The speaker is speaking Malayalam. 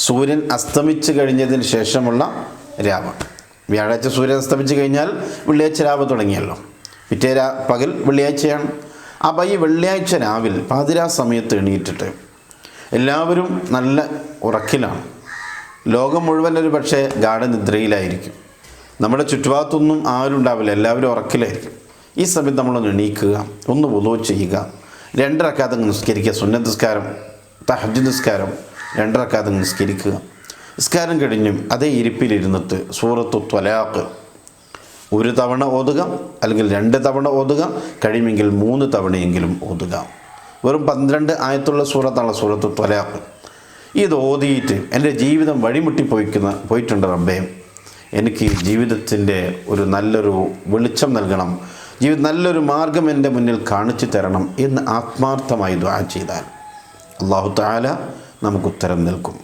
സൂര്യൻ അസ്തമിച്ച് കഴിഞ്ഞതിന് ശേഷമുള്ള രാവ്. വ്യാഴാഴ്ച സൂര്യൻ അസ്തമിച്ച് കഴിഞ്ഞാൽ വെള്ളിയാഴ്ച രാവ് തുടങ്ങിയല്ലോ. പിറ്റേ പകൽ വെള്ളിയാഴ്ചയാണ്. അപ്പോൾ ഈ വെള്ളിയാഴ്ച രാവിൽ പാതിരാ സമയത്ത് എണീറ്റിട്ട് എല്ലാവരും നല്ല ഉറക്കിലാണ്. ലോകം മുഴുവൻ ഒരു പക്ഷേ ഗാഠനിദ്രയിലായിരിക്കും. നമ്മുടെ ചുറ്റുഭാഗത്തൊന്നും ആരും ഉണ്ടാവില്ല, എല്ലാവരും ഉറക്കിലായിരിക്കും. ഈ സമയത്ത് നമ്മളൊന്ന് എണീക്കുക, ഒന്ന് വുളൂ ചെയ്യുക, 2 റക്അത്ത് നിസ്കരിക്കുക. സുന്നത്ത് നിസ്കാരം, തഹജ്ജുദ് നിസ്കാരം 2 റക്അത്ത് നിസ്കരിക്കുക. നിസ്കാരം കഴിഞ്ഞും അതേ ഇരിപ്പിലിരുന്നിട്ട് സൂറത്തു ത്വലാഖ് 1 തവണ ഓതുക, അല്ലെങ്കിൽ 2 തവണ ഓതുക, കഴിയുമെങ്കിൽ 3 തവണയെങ്കിലും ഓതുക. വെറും 12 ആയത്തുള്ള സൂറത്താണ് സൂറത്തു ത്വലാഖ്. ഇത് ഓതിയിട്ട് എൻ്റെ ജീവിതം പോയിട്ടുണ്ട് റബ്ബേ, എനിക്ക് ജീവിതത്തിൻ്റെ ഒരു നല്ലൊരു വെളിച്ചം നൽകണം, നല്ലൊരു മാർഗം എൻ്റെ മുന്നിൽ കാണിച്ചു തരണം എന്ന് ആത്മാർത്ഥമായി ദുആ ചെയ്താൽ അല്ലാഹു തആല നമുക്ക് ഉത്തരം നൽകും.